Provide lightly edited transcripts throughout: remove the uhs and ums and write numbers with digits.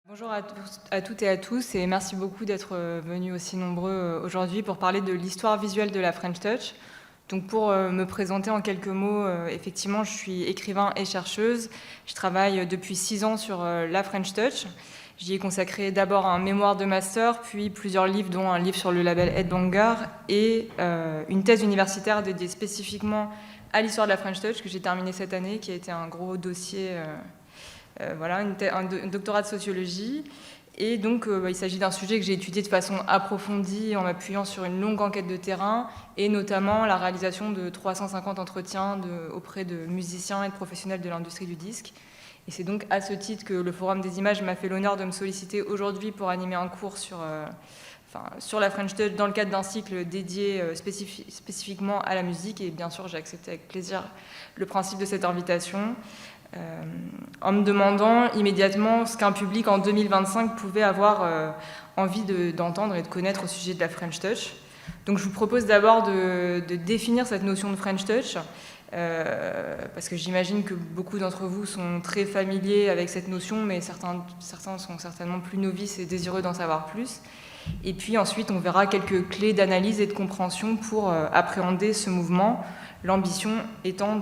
Bonjour à toutes et à tous, et merci beaucoup d'être venus aussi nombreux aujourd'hui pour parler de l'histoire visuelle de la French Touch. Donc pour me présenter en quelques mots, effectivement, je suis écrivain et chercheuse. Je travaille depuis 6 ans sur la French Touch. J'y ai consacré d'abord un mémoire de master, puis plusieurs livres, dont un livre sur le label Headbanger et une thèse universitaire dédiée spécifiquement à l'histoire de la French Touch que j'ai terminée cette année, qui a été un gros dossier. Voilà, un doctorat de sociologie. Et donc, il s'agit d'un sujet que j'ai étudié de façon approfondie en m'appuyant sur une longue enquête de terrain et notamment la réalisation de 350 entretiens auprès de musiciens et de professionnels de l'industrie du disque. Et c'est donc à ce titre que le Forum des images m'a fait l'honneur de me solliciter aujourd'hui pour animer un cours sur la French Touch dans le cadre d'un cycle dédié spécifiquement à la musique. Et bien sûr, j'ai accepté avec plaisir le principe de cette invitation. En me demandant immédiatement ce qu'un public en 2025 pouvait avoir envie d'entendre et de connaître au sujet de la French Touch. Donc je vous propose d'abord de définir cette notion de French Touch, parce que j'imagine que beaucoup d'entre vous sont très familiers avec cette notion, mais certains sont certainement plus novices et désireux d'en savoir plus. Et puis ensuite, on verra quelques clés d'analyse et de compréhension pour appréhender ce mouvement, l'ambition étant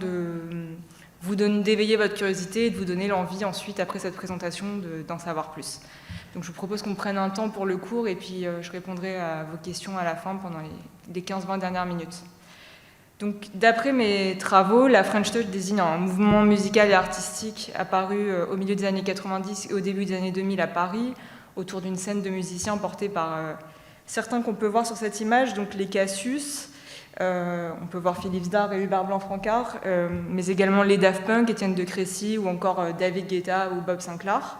d'éveiller votre curiosité et de vous donner l'envie ensuite, après cette présentation, d'en savoir plus. Donc je vous propose qu'on prenne un temps pour le cours et puis je répondrai à vos questions à la fin pendant les 15-20 dernières minutes. Donc d'après mes travaux, la French Touch désigne un mouvement musical et artistique apparu au milieu des années 90 et au début des années 2000 à Paris, autour d'une scène de musiciens portés par certains qu'on peut voir sur cette image, donc les Cassius. On peut voir Philippe Zdar et Hubert Blanc-Francard, mais également les Daft Punk, Étienne de Crécy ou encore David Guetta ou Bob Sinclair.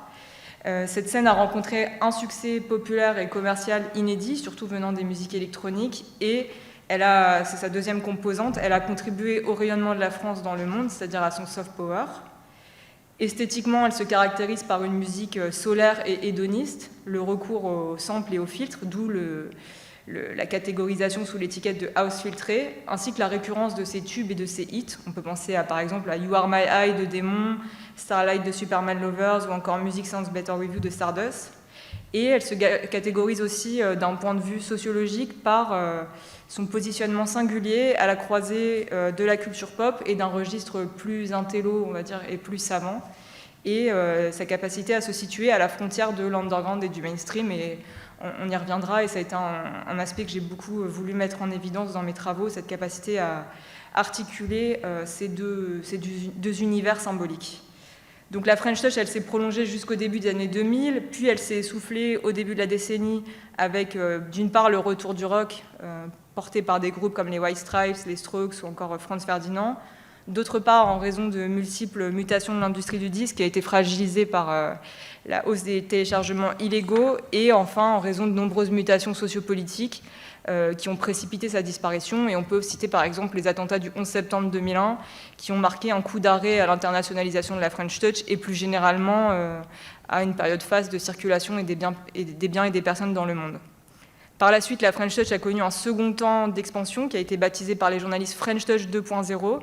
Cette scène a rencontré un succès populaire et commercial inédit, surtout venant des musiques électroniques, et c'est sa deuxième composante, elle a contribué au rayonnement de la France dans le monde, c'est-à-dire à son soft power. Esthétiquement, elle se caractérise par une musique solaire et hédoniste, le recours aux samples et aux filtres, d'où la catégorisation sous l'étiquette de house filtré, ainsi que la récurrence de ses tubes et de ses hits. On peut penser par exemple à You Are My Eye de Démon, Starlight de Superman Lovers ou encore Music Sounds Better With You de Stardust. Et elle se catégorise aussi d'un point de vue sociologique par son positionnement singulier à la croisée de la culture pop et d'un registre plus intello, on va dire, et plus savant, et sa capacité à se situer à la frontière de l'underground et du mainstream. Et on y reviendra, et ça a été un aspect que j'ai beaucoup voulu mettre en évidence dans mes travaux, cette capacité à articuler ces deux univers symboliques. Donc la French Touch, elle s'est prolongée jusqu'au début des années 2000, puis elle s'est essoufflée au début de la décennie avec d'une part le retour du rock porté par des groupes comme les White Stripes, les Strokes ou encore Franz Ferdinand, d'autre part en raison de multiples mutations de l'industrie du disque qui a été fragilisée par la hausse des téléchargements illégaux, et enfin en raison de nombreuses mutations sociopolitiques qui ont précipité sa disparition. Et on peut citer par exemple les attentats du 11 septembre 2001 qui ont marqué un coup d'arrêt à l'internationalisation de la French Touch et plus généralement à une période phase de circulation des biens et des personnes dans le monde. Par la suite, la French Touch a connu un second temps d'expansion qui a été baptisé par les journalistes French Touch 2.0,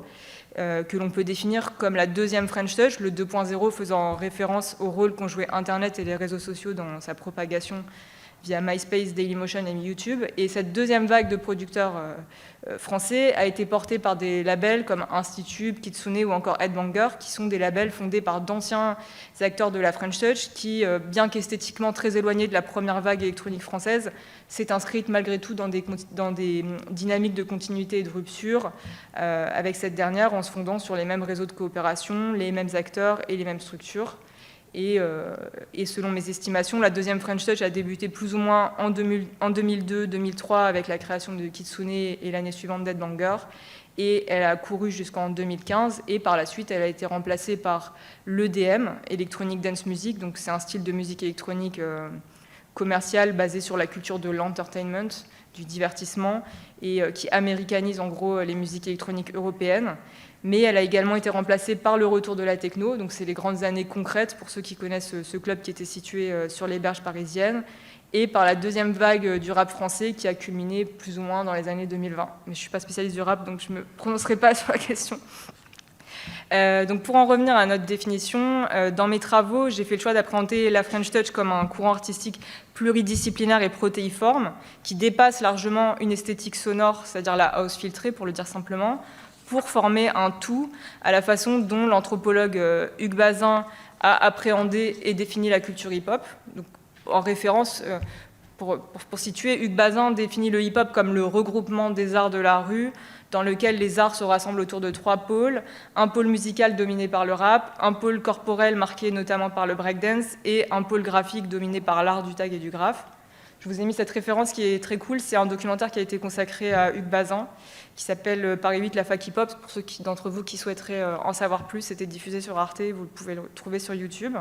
que l'on peut définir comme la deuxième French Touch, le 2.0 faisant référence au rôle qu'ont joué Internet et les réseaux sociaux dans sa propagation via MySpace, Dailymotion et YouTube. Et cette deuxième vague de producteurs français a été portée par des labels comme Institut, Kitsune ou encore Headbanger, qui sont des labels fondés par d'anciens acteurs de la French Touch qui, bien qu'esthétiquement très éloignés de la première vague électronique française, s'est inscrite malgré tout dans des dynamiques de continuité et de rupture avec cette dernière, en se fondant sur les mêmes réseaux de coopération, les mêmes acteurs et les mêmes structures. Et selon mes estimations, la deuxième French Touch a débuté plus ou moins en 2002-2003 avec la création de Kitsune et l'année suivante d'Headbanger, et elle a couru jusqu'en 2015, et par la suite elle a été remplacée par l'EDM, Electronic Dance Music. Donc c'est un style de musique électronique commercial basé sur la culture de l'entertainment, du divertissement, et qui américanise en gros les musiques électroniques européennes. Mais elle a également été remplacée par le retour de la techno, donc c'est les grandes années concrètes pour ceux qui connaissent ce club qui était situé sur les berges parisiennes, et par la deuxième vague du rap français qui a culminé plus ou moins dans les années 2020. Mais je ne suis pas spécialiste du rap, donc je ne me prononcerai pas sur la question. Donc pour en revenir à notre définition, dans mes travaux, j'ai fait le choix d'appréhender la French Touch comme un courant artistique pluridisciplinaire et protéiforme, qui dépasse largement une esthétique sonore, c'est-à-dire la house filtrée, pour le dire simplement, pour former un tout à la façon dont l'anthropologue Hugues Bazin a appréhendé et défini la culture hip-hop. Donc, en référence, pour situer, Hugues Bazin définit le hip-hop comme le regroupement des arts de la rue, dans lequel les arts se rassemblent autour de 3 pôles, un pôle musical dominé par le rap, un pôle corporel marqué notamment par le breakdance et un pôle graphique dominé par l'art du tag et du graphe. Je vous ai mis cette référence qui est très cool, c'est un documentaire qui a été consacré à Hugues Bazin, qui s'appelle Paris 8, la fac hip-hop. Pour ceux d'entre vous qui souhaiteraient en savoir plus, c'était diffusé sur Arte, vous pouvez le trouver sur YouTube.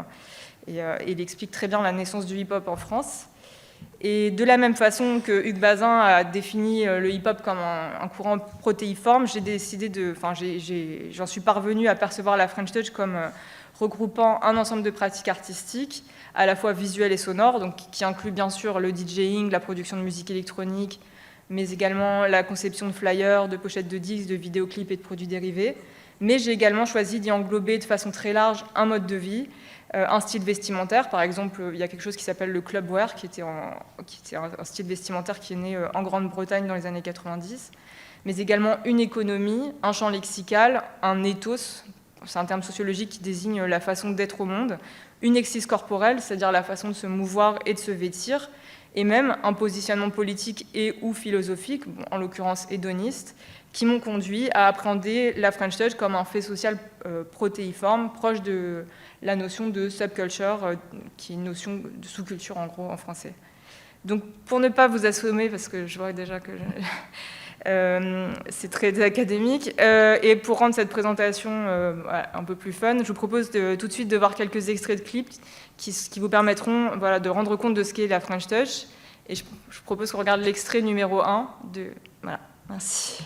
Et il explique très bien la naissance du hip-hop en France. Et de la même façon que Hugues Bazin a défini le hip-hop comme un courant protéiforme, j'en suis parvenue à percevoir la French Touch comme regroupant un ensemble de pratiques artistiques, à la fois visuelles et sonores, donc qui inclut bien sûr le DJing, la production de musique électronique, mais également la conception de flyers, de pochettes de disques, de vidéoclips et de produits dérivés. Mais j'ai également choisi d'y englober de façon très large un mode de vie, un style vestimentaire. Par exemple, il y a quelque chose qui s'appelle le clubwear, qui était un style vestimentaire qui est né en Grande-Bretagne dans les années 90, mais également une économie, un champ lexical, un ethos, c'est un terme sociologique qui désigne la façon d'être au monde, une exis corporelle, c'est-à-dire la façon de se mouvoir et de se vêtir, et même un positionnement politique et ou philosophique, en l'occurrence hédoniste, qui m'ont conduit à appréhender la French Touch comme un fait social protéiforme, proche de la notion de subculture, qui est une notion de sous-culture en gros en français. Donc pour ne pas vous assommer, parce que je vois déjà que c'est très académique, et pour rendre cette présentation un peu plus fun, je vous propose tout de suite de voir quelques extraits de clips qui vous permettront de rendre compte de ce qu'est la French Touch. Et je propose qu'on regarde l'extrait numéro 1 de... Voilà, merci.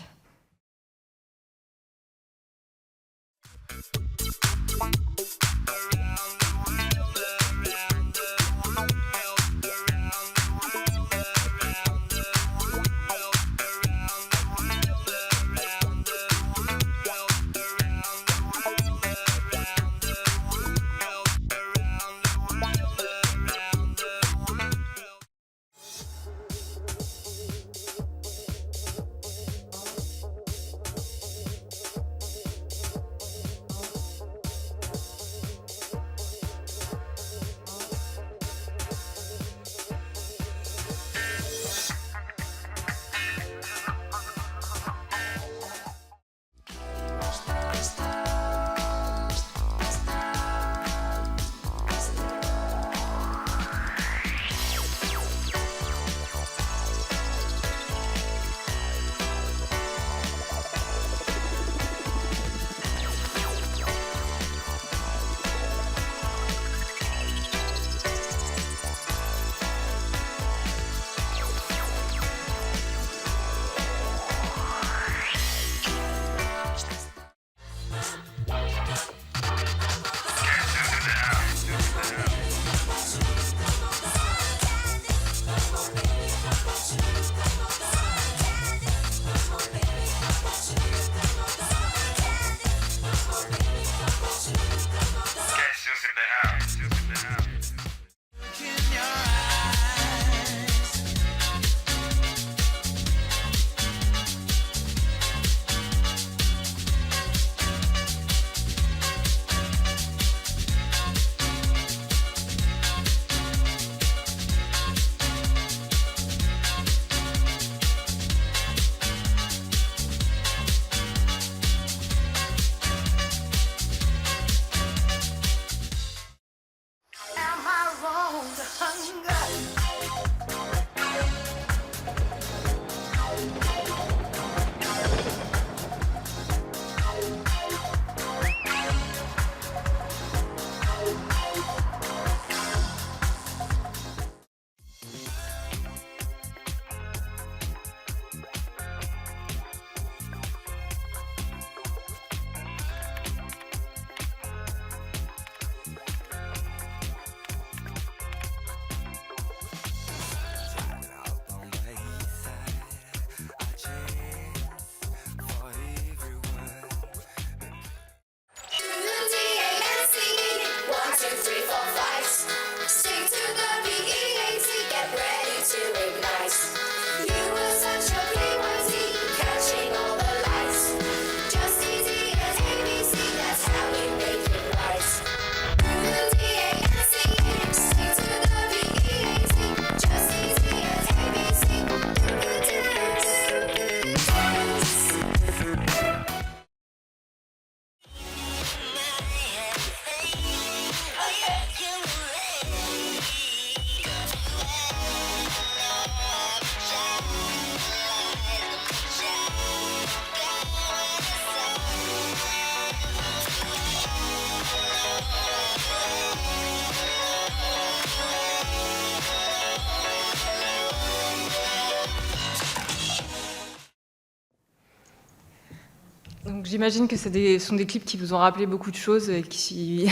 Donc j'imagine que sont des clips qui vous ont rappelé beaucoup de choses et qui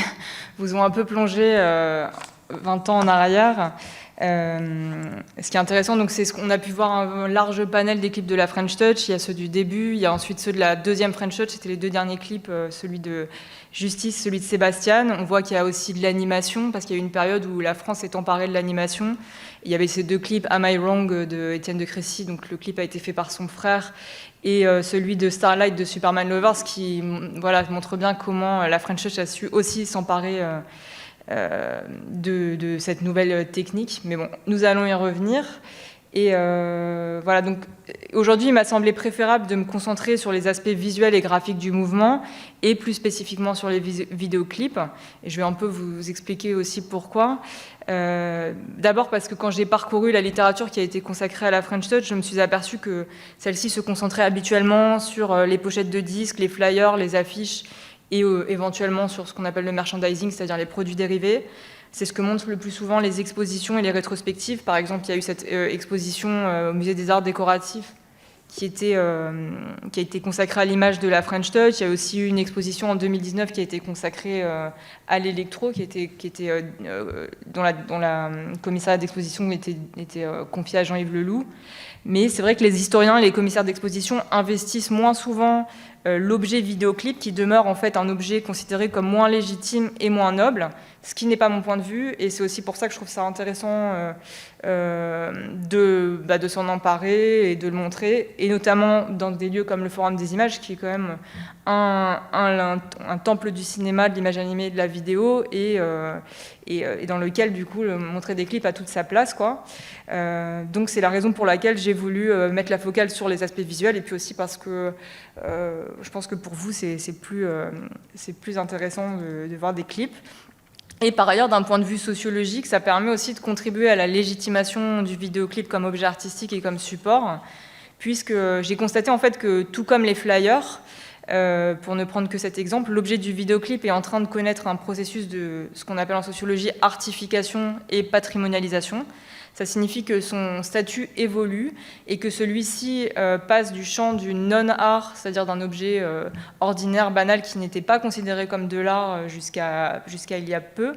vous ont un peu plongé 20 ans en arrière. Ce qui est intéressant, donc, c'est ce qu'on a pu voir un large panel des clips de la French Touch. Il y a ceux du début, il y a ensuite ceux de la deuxième French Touch, c'était les 2 derniers clips, celui de Justice, celui de Sébastien. On voit qu'il y a aussi de l'animation, parce qu'il y a eu une période où la France s'est emparée de l'animation. Il y avait ces 2 clips, Am I Wrong de Étienne de Crécy, donc le clip a été fait par son frère, et celui de Starlight de Superman Lovers, qui montre bien comment la French Touch a su aussi s'emparer de cette nouvelle technique. Mais bon, nous allons y revenir. Et voilà, donc aujourd'hui, il m'a semblé préférable de me concentrer sur les aspects visuels et graphiques du mouvement, et plus spécifiquement sur les vidéoclips. Et je vais un peu vous expliquer aussi pourquoi. D'abord parce que quand j'ai parcouru la littérature qui a été consacrée à la French Touch, je me suis aperçue que celle-ci se concentrait habituellement sur les pochettes de disques, les flyers, les affiches, et éventuellement sur ce qu'on appelle le merchandising, c'est-à-dire les produits dérivés. C'est ce que montrent le plus souvent les expositions et les rétrospectives. Par exemple, il y a eu cette exposition au Musée des Arts Décoratifs qui a été consacrée à l'image de la French Touch. Il y a aussi eu une exposition en 2019 qui a été consacrée à l'électro, dont la commissariat d'exposition était confiée à Jean-Yves Leloup. Mais c'est vrai que les historiens et les commissaires d'exposition investissent moins souvent l'objet vidéoclip, qui demeure en fait un objet considéré comme moins légitime et moins noble, ce qui n'est pas mon point de vue, et c'est aussi pour ça que je trouve ça intéressant de s'en emparer et de le montrer, et notamment dans des lieux comme le Forum des Images, qui est quand même un temple du cinéma, de l'image animée et de la vidéo, et dans lequel, du coup, montrer des clips a toute sa place, quoi. Donc c'est la raison pour laquelle j'ai voulu mettre la focale sur les aspects visuels, et puis aussi parce que je pense que pour vous, c'est plus intéressant de voir des clips. Et par ailleurs, d'un point de vue sociologique, ça permet aussi de contribuer à la légitimation du vidéoclip comme objet artistique et comme support, puisque j'ai constaté en fait que, tout comme les flyers, pour ne prendre que cet exemple, l'objet du vidéoclip est en train de connaître un processus de ce qu'on appelle en sociologie artification et patrimonialisation. Ça signifie que son statut évolue et que celui-ci passe du champ du non-art, c'est-à-dire d'un objet ordinaire, banal, qui n'était pas considéré comme de l'art jusqu'à il y a peu,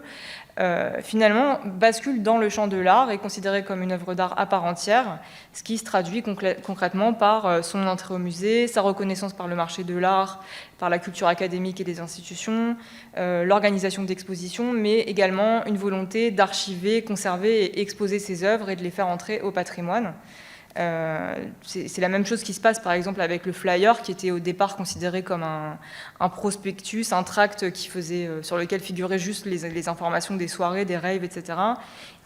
finalement bascule dans le champ de l'art et est considéré comme une œuvre d'art à part entière, ce qui se traduit concrètement par son entrée au musée, sa reconnaissance par le marché de l'art, par la culture académique et des institutions, l'organisation d'expositions, mais également une volonté d'archiver, conserver et exposer ses œuvres et de les faire entrer au patrimoine. C'est la même chose qui se passe par exemple avec le flyer, qui était au départ considéré comme un prospectus, un tract sur lequel figuraient juste les informations des soirées, des raves, etc.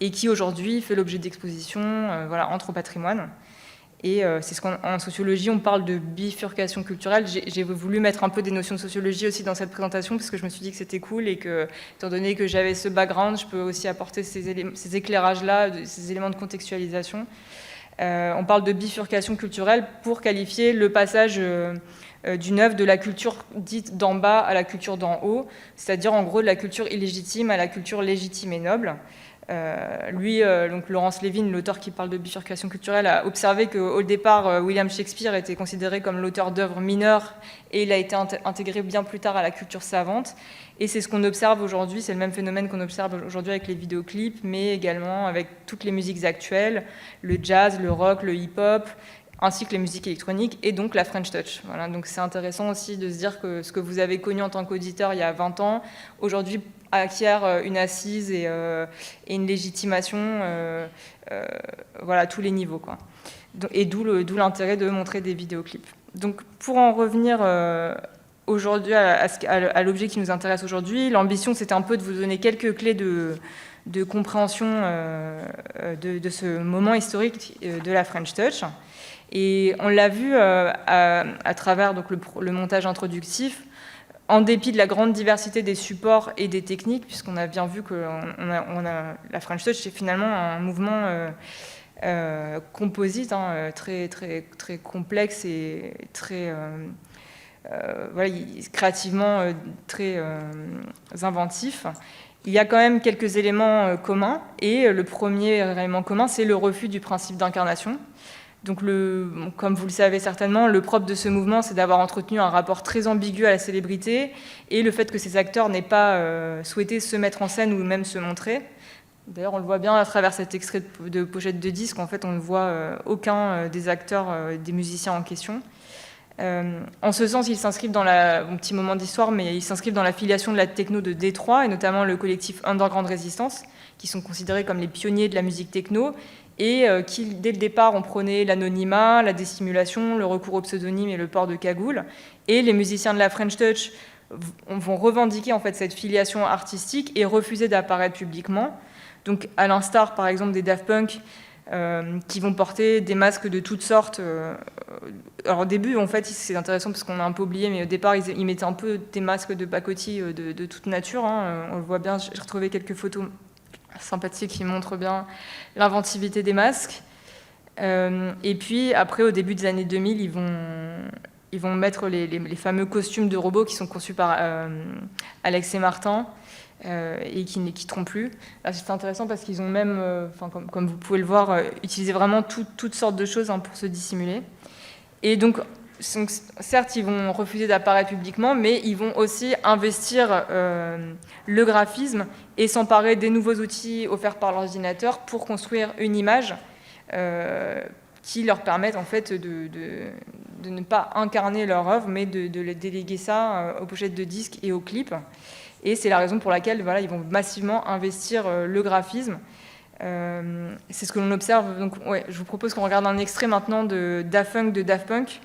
et qui aujourd'hui fait l'objet d'expositions, entre au patrimoine. Et c'est ce qu'en sociologie on parle de bifurcation culturelle. J'ai voulu mettre un peu des notions de sociologie aussi dans cette présentation, parce que je me suis dit que c'était cool, et que, étant donné que j'avais ce background, je peux aussi apporter ces éclairages-là, ces éléments de contextualisation. On parle de bifurcation culturelle pour qualifier le passage d'une œuvre de la culture dite d'en bas à la culture d'en haut, c'est-à-dire en gros de la culture illégitime à la culture légitime et noble. Donc Laurence Lévin, l'auteur qui parle de bifurcation culturelle, a observé qu'au départ, William Shakespeare était considéré comme l'auteur d'œuvres mineures, et il a été intégré bien plus tard à la culture savante. Et c'est ce qu'on observe aujourd'hui, c'est le même phénomène qu'on observe aujourd'hui avec les vidéoclips, mais également avec toutes les musiques actuelles, le jazz, le rock, le hip-hop, ainsi que les musiques électroniques, et donc la French Touch. Voilà, donc c'est intéressant aussi de se dire que ce que vous avez connu en tant qu'auditeur il y a 20 ans, aujourd'hui acquiert une assise et une légitimation à tous les niveaux, quoi. Et d'où l'intérêt de montrer des vidéoclips. Donc pour en revenir aujourd'hui à l'objet qui nous intéresse aujourd'hui, l'ambition c'était un peu de vous donner quelques clés de compréhension de ce moment historique de la French Touch. Et on l'a vu à travers donc, le montage introductif, en dépit de la grande diversité des supports et des techniques, puisqu'on a bien vu que la French Touch, c'est finalement un mouvement composite, très, très, très complexe et très, créativement très inventif. Il y a quand même quelques éléments communs, et le premier élément commun, c'est le refus du principe d'incarnation. Donc, comme vous le savez certainement, le propre de ce mouvement, c'est d'avoir entretenu un rapport très ambigu à la célébrité et le fait que ces acteurs n'aient pas souhaité se mettre en scène ou même se montrer. D'ailleurs, on le voit bien à travers cet extrait de pochette de disque. En fait, on ne voit aucun des acteurs, des musiciens en question. En ce sens, ils s'inscrivent dans un petit moment d'histoire, mais ils s'inscrivent dans la filiation de la techno de Détroit, et notamment le collectif Underground Resistance, qui sont considérés comme les pionniers de la musique techno, et qui, dès le départ, ont prôné l'anonymat, la dissimulation, le recours au pseudonyme et le port de cagoule. Et les musiciens de la French Touch vont revendiquer en fait cette filiation artistique et refuser d'apparaître publiquement. Donc, à l'instar, par exemple, des Daft Punk, qui vont porter des masques de toutes sortes. Alors au début, en fait, c'est intéressant parce qu'on a un peu oublié, mais au départ, ils mettaient un peu des masques de pacotille de toute nature. On le voit bien, j'ai retrouvé quelques photos sympathiques qui montrent bien l'inventivité des masques. Et puis, après, au début des années 2000, ils vont mettre les fameux costumes de robots qui sont conçus par Alex et Martin, et qui ne trompent plus. Là, c'est intéressant parce qu'ils ont même, comme vous pouvez le voir, utilisé vraiment toutes sortes de choses pour se dissimuler. Et donc, certes, ils vont refuser d'apparaître publiquement, mais ils vont aussi investir le graphisme et s'emparer des nouveaux outils offerts par l'ordinateur pour construire une image qui leur permettent en fait de ne pas incarner leur œuvre, mais de déléguer ça aux pochettes de disques et aux clips. Et c'est la raison pour laquelle voilà, ils vont massivement investir le graphisme. C'est ce que l'on observe. Donc, ouais, je vous propose qu'on regarde un extrait maintenant de Daft Punk,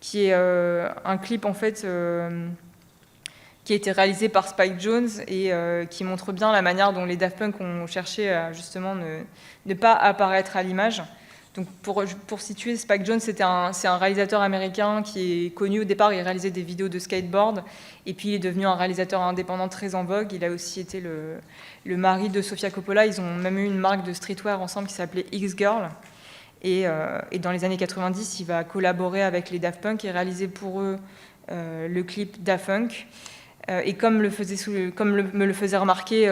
qui est un clip en fait qui a été réalisé par Spike Jonze et qui montre bien la manière dont les Daft Punk ont cherché à justement ne pas apparaître à l'image. Donc pour situer, Spike Jonze, c'est un réalisateur américain qui est connu au départ. Il réalisait des vidéos de skateboard et puis il est devenu un réalisateur indépendant très en vogue. Il a aussi été le mari de Sofia Coppola. Ils ont même eu une marque de streetwear ensemble qui s'appelait X-Girl. Et dans les années 90, il va collaborer avec les Daft Punk et réaliser pour eux le clip Daft Punk. Et comme me le faisait remarquer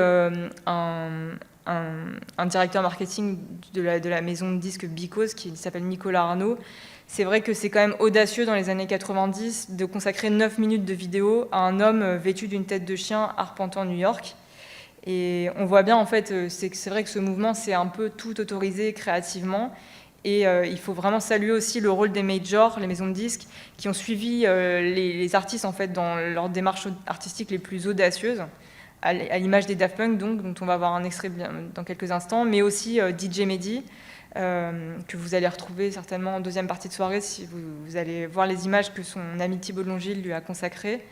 un directeur marketing de la maison de disques Because, qui s'appelle Nicolas Arnaud, c'est vrai que c'est quand même audacieux dans les années 90 de consacrer 9 minutes de vidéo à un homme vêtu d'une tête de chien arpentant New York. Et on voit bien, en fait, c'est vrai que ce mouvement, c'est un peu tout autorisé créativement. Et il faut vraiment saluer aussi le rôle des majors, les maisons de disques, qui ont suivi les artistes en fait, dans leurs démarches artistiques les plus audacieuses, à l'image des Daft Punk, donc, dont on va voir un extrait dans quelques instants, mais aussi DJ Mehdi, que vous allez retrouver certainement en deuxième partie de soirée si vous allez voir les images que son ami Thibaut de Longille lui a consacrées,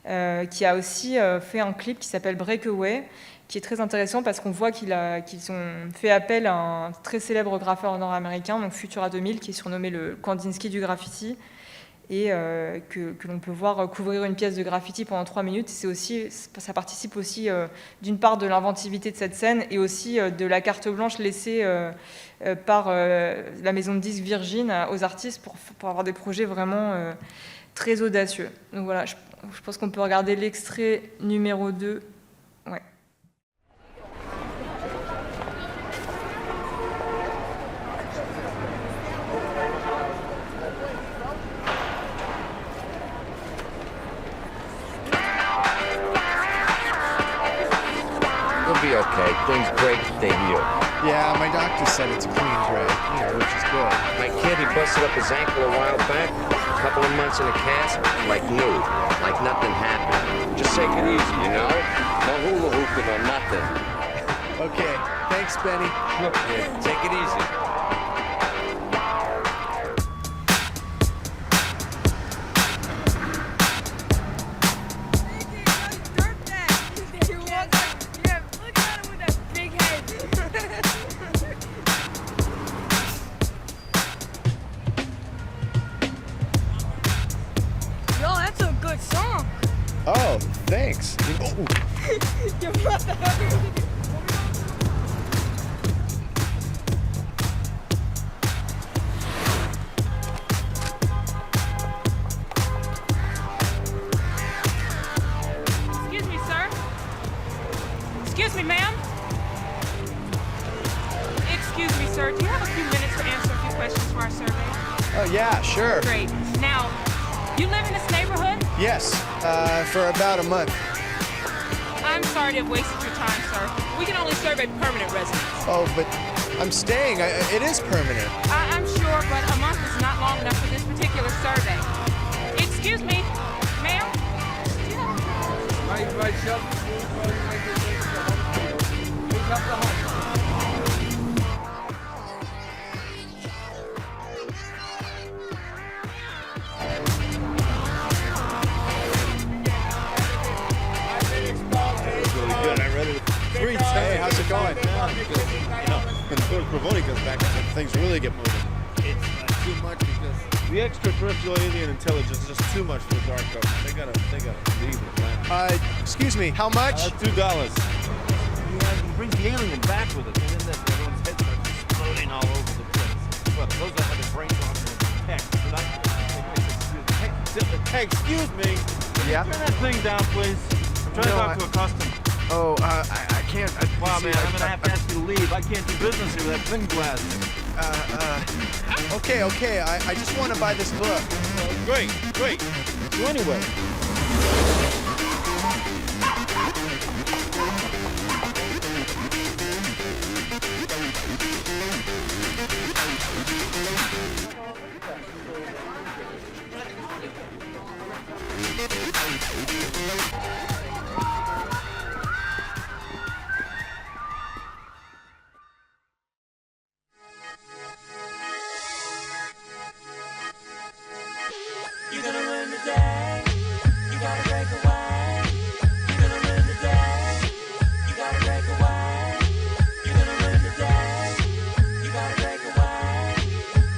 qui a aussi fait un clip qui s'appelle Breakaway, qui est très intéressant parce qu'on voit qu'ils ont fait appel à un très célèbre graffeur nord-américain, donc Futura 2000, qui est surnommé le Kandinsky du graffiti, et que l'on peut voir couvrir une pièce de graffiti pendant 3 minutes. Ça participe aussi d'une part de l'inventivité de cette scène et aussi de la carte blanche laissée par la maison de disques Virgin aux artistes pour avoir des projets vraiment très audacieux. Donc voilà, je pense qu'on peut regarder l'extrait numéro 2. Ouais. Be okay. Things break, they heal. Yeah, my doctor said it's a clean break, which is good. My kid, he busted up his ankle a while back. A couple of months in a cast, like new, like nothing happened. Just take it easy, you know? No hula hooping or nothing. Okay, thanks, Benny. Look, kid, take it easy. Oh, thanks. Oh. Excuse me, sir. Excuse me, ma'am. Excuse me, sir. Do you have a few minutes to answer a few questions for our survey? Sure. Great. Now, you live in this neighborhood? Yes, for about a month. I'm sorry to have wasted your time, sir. We can only survey permanent residents. Oh, but I'm staying. It is permanent. I'm sure, but a month is not long enough for this particular survey. Excuse me, ma'am? Do you have Really good. I read it 3 times. Hey, how's it going? When George Provoni comes back, things really get moving. It's too much because the extraterrestrial alien intelligence is just too much for the dark government. They gotta leave the planet. Excuse me, how much? $2. He brings the alien back with us, and then everyone's heads start exploding all over the place. Well, those that have their brains on their tech. Hey, excuse me. Yeah? Turn that thing down, please. I'm trying to talk to a customer. Oh, I can't. Wow, man, I'm gonna have to ask you to leave. I can't do business here with that thing blasting. Okay. I just want to buy this book. Great. So anyway. You're gonna learn today. You gotta break away. You're gonna learn today. You gotta break away. You're gonna learn today. You gotta break away.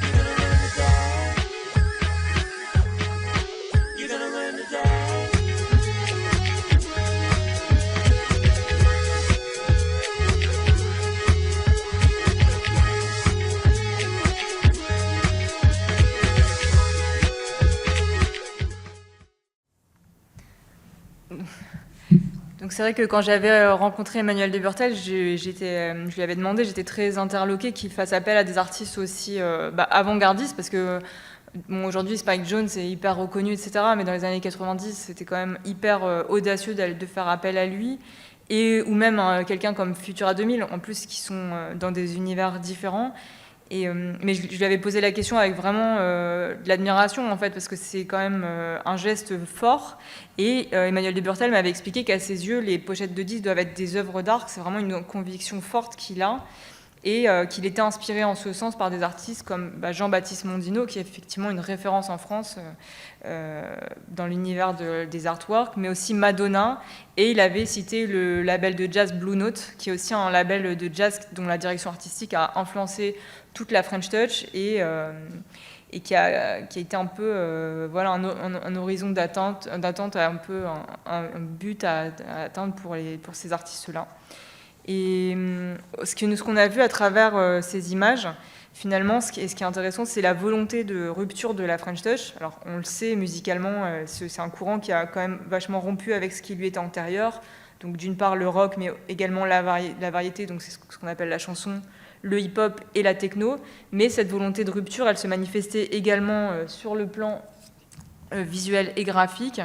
You're gonna learn today. You're gonna learn today. Donc c'est vrai que quand j'avais rencontré Emmanuel de Burtel, je lui avais demandé, j'étais très interloquée qu'il fasse appel à des artistes aussi avant-gardistes, parce que bon, aujourd'hui Spike Jonze est hyper reconnu, etc. Mais dans les années 90, c'était quand même hyper audacieux de faire appel à lui, ou même quelqu'un comme Futura 2000, en plus qui sont dans des univers différents. Mais je lui avais posé la question avec vraiment de l'admiration, en fait, parce que c'est quand même un geste fort. Et Emmanuel de Burtel m'avait expliqué qu'à ses yeux, les pochettes de disques doivent être des œuvres d'art, que c'est vraiment une conviction forte qu'il a, et qu'il était inspiré en ce sens par des artistes comme Jean-Baptiste Mondino, qui est effectivement une référence en France dans l'univers des artworks, mais aussi Madonna. Et il avait cité le label de jazz Blue Note, qui est aussi un label de jazz dont la direction artistique a influencé toute la French Touch et qui a été un peu un horizon d'attente, un peu un but à atteindre pour ces artistes-là. Et ce qu'on a vu à travers ces images, finalement, ce qui est intéressant, c'est la volonté de rupture de la French Touch. Alors, on le sait, musicalement, c'est un courant qui a quand même vachement rompu avec ce qui lui était antérieur. Donc, d'une part, le rock, mais également la variété, donc c'est ce qu'on appelle la chanson, le hip-hop et la techno. Mais cette volonté de rupture, elle se manifestait également sur le plan visuel et graphique,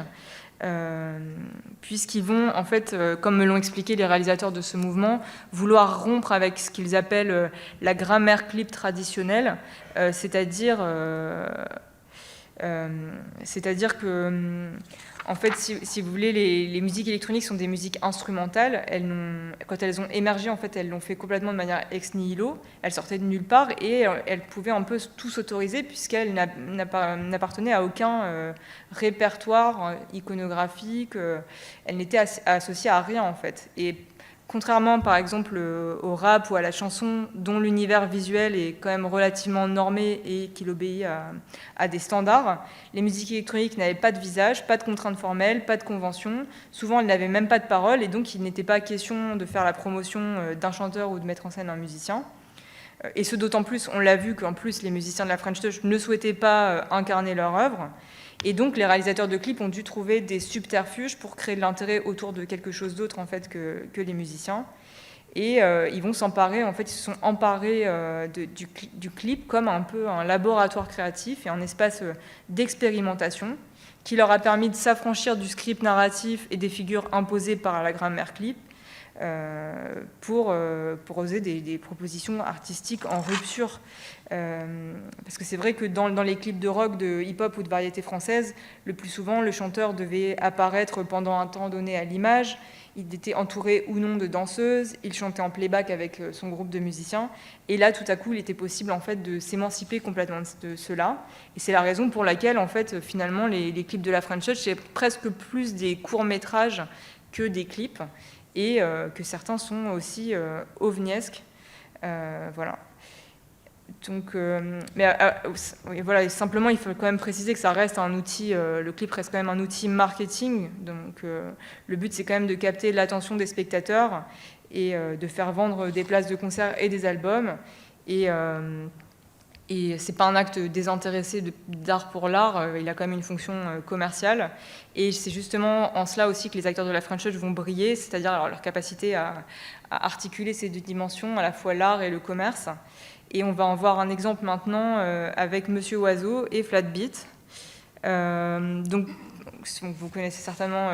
puisqu'ils vont, en fait, comme me l'ont expliqué les réalisateurs de ce mouvement, vouloir rompre avec ce qu'ils appellent la grammaire clip traditionnelle, c'est-à-dire que, en fait, si vous voulez, les musiques électroniques sont des musiques instrumentales. Quand elles ont émergé, en fait, elles l'ont fait complètement de manière ex nihilo. Elles sortaient de nulle part et elles pouvaient un peu tout s'autoriser puisqu'elles n'appartenaient à aucun répertoire iconographique. Elles n'étaient associées à rien, en fait. Et contrairement, par exemple, au rap ou à la chanson, dont l'univers visuel est quand même relativement normé et qu'il obéit à des standards, les musiques électroniques n'avaient pas de visage, pas de contraintes formelles, pas de conventions. Souvent, elles n'avaient même pas de paroles, et donc il n'était pas question de faire la promotion d'un chanteur ou de mettre en scène un musicien. Et ce d'autant plus, on l'a vu, qu'en plus, les musiciens de la French Touch ne souhaitaient pas incarner leur œuvre. Et donc, les réalisateurs de clips ont dû trouver des subterfuges pour créer de l'intérêt autour de quelque chose d'autre, en fait, que les musiciens. Et ils vont s'emparer, en fait, ils se sont emparés du clip comme un peu un laboratoire créatif et un espace d'expérimentation qui leur a permis de s'affranchir du script narratif et des figures imposées par la grammaire clip pour oser des propositions artistiques en rupture. Parce que c'est vrai que dans les clips de rock, de hip-hop ou de variété française, le plus souvent, le chanteur devait apparaître pendant un temps donné à l'image. Il était entouré ou non de danseuses, il chantait en playback avec son groupe de musiciens, et là, tout à coup, il était possible en fait de s'émanciper complètement de cela. Et c'est la raison pour laquelle, en fait, finalement, les clips de la French Touch, c'est presque plus des courts-métrages que des clips, et que certains sont aussi ovniesques. Voilà. Donc, voilà, simplement, il faut quand même préciser que ça reste un outil, le clip reste quand même un outil marketing. Donc, le but, c'est quand même de capter l'attention des spectateurs et de faire vendre des places de concert et des albums. Et c'est pas un acte désintéressé d'art pour l'art, il a quand même une fonction commerciale. Et c'est justement en cela aussi que les acteurs de la French Touch vont briller, c'est-à-dire leur capacité à articuler ces deux dimensions, à la fois l'art et le commerce. Et on va en voir un exemple maintenant avec Monsieur Oiseau et Flatbeat. Donc, vous connaissez certainement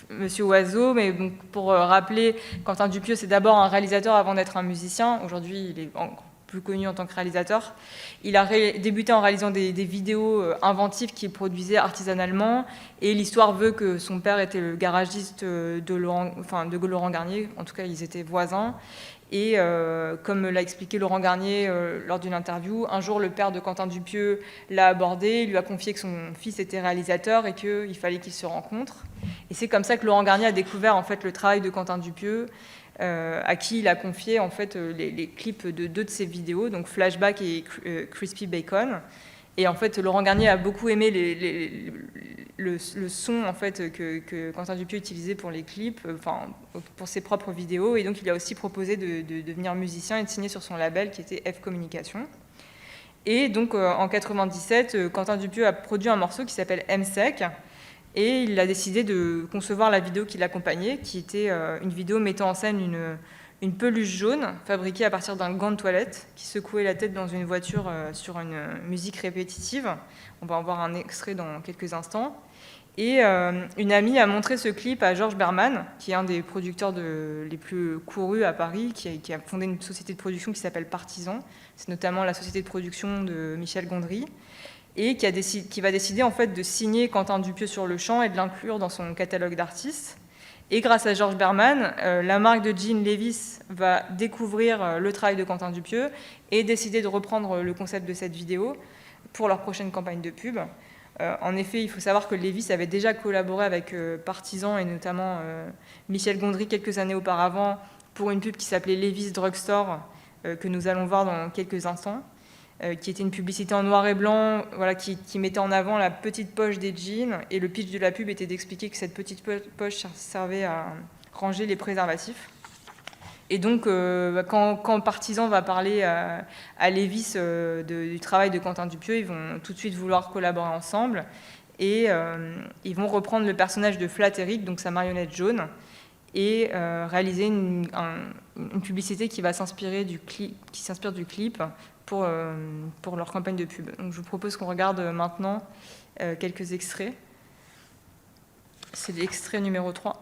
Monsieur Oiseau, mais donc, pour rappeler, Quentin Dupieux, c'est d'abord un réalisateur avant d'être un musicien. Aujourd'hui, il est encore plus connu en tant que réalisateur. Il a débuté en réalisant des vidéos inventives qu'il produisait artisanalement, et l'histoire veut que son père était le garagiste de Laurent Garnier. En tout cas, ils étaient voisins. Et comme l'a expliqué Laurent Garnier lors d'une interview, un jour le père de Quentin Dupieux l'a abordé, il lui a confié que son fils était réalisateur et qu'il fallait qu'ils se rencontrent. Et c'est comme ça que Laurent Garnier a découvert en fait le travail de Quentin Dupieux, à qui il a confié en fait les clips de 2 de ses vidéos, donc Flashback et Crispy Bacon. Et en fait, Laurent Garnier a beaucoup aimé le son en fait, que Quentin Dupieux utilisait pour les clips, pour ses propres vidéos. Et donc, il a aussi proposé de devenir musicien et de signer sur son label qui était F Communication. Et donc, en 1997, Quentin Dupieux a produit un morceau qui s'appelle M-Sec. Et il a décidé de concevoir la vidéo qui l'accompagnait, qui était une vidéo mettant en scène une peluche jaune fabriquée à partir d'un gant de toilette qui secouait la tête dans une voiture sur une musique répétitive. On va en voir un extrait dans quelques instants. Et une amie a montré ce clip à Georges Berman, qui est un des producteurs les plus courus à Paris, qui a fondé une société de production qui s'appelle Partisan. C'est notamment la société de production de Michel Gondry. Et qui va décider en fait de signer Quentin Dupieux sur le champ et de l'inclure dans son catalogue d'artistes. Et grâce à Georges Berman, la marque de jeans Levi's va découvrir le travail de Quentin Dupieux et décider de reprendre le concept de cette vidéo pour leur prochaine campagne de pub. En effet, il faut savoir que Levi's avait déjà collaboré avec Partisan et notamment Michel Gondry quelques années auparavant pour une pub qui s'appelait Levi's Drugstore, que nous allons voir dans quelques instants. Qui était une publicité en noir et blanc, voilà, qui mettait en avant la petite poche des jeans. Et le pitch de la pub était d'expliquer que cette petite poche servait à ranger les préservatifs. Et donc, quand Partisan va parler à Levi's du travail de Quentin Dupieux, ils vont tout de suite vouloir collaborer ensemble. Et ils vont reprendre le personnage de Flat Eric, donc sa marionnette jaune, et réaliser une publicité qui va s'inspirer du clip pour leur campagne de pub. Donc, je vous propose qu'on regarde maintenant quelques extraits. C'est l'extrait numéro 3.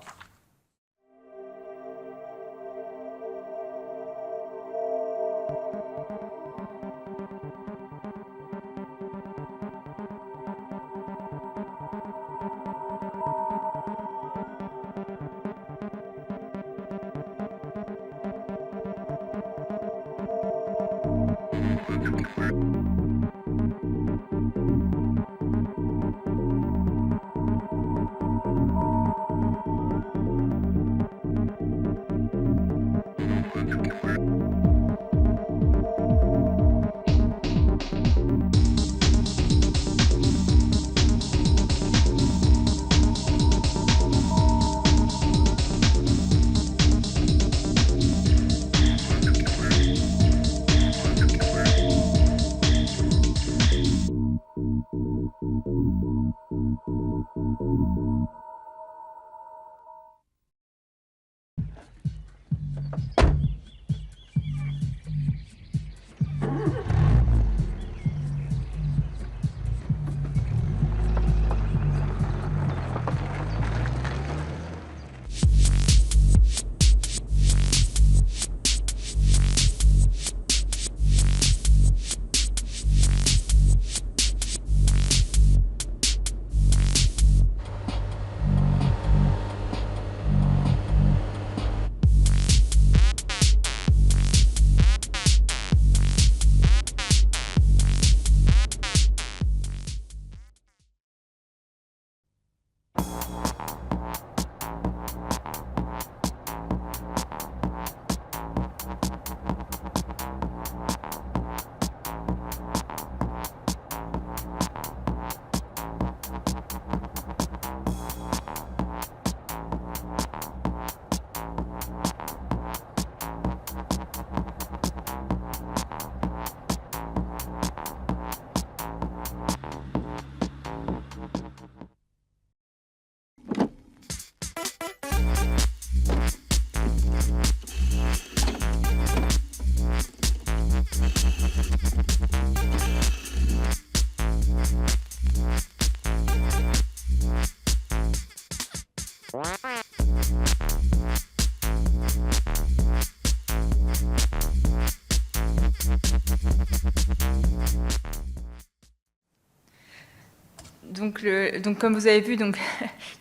Donc comme vous avez vu, donc,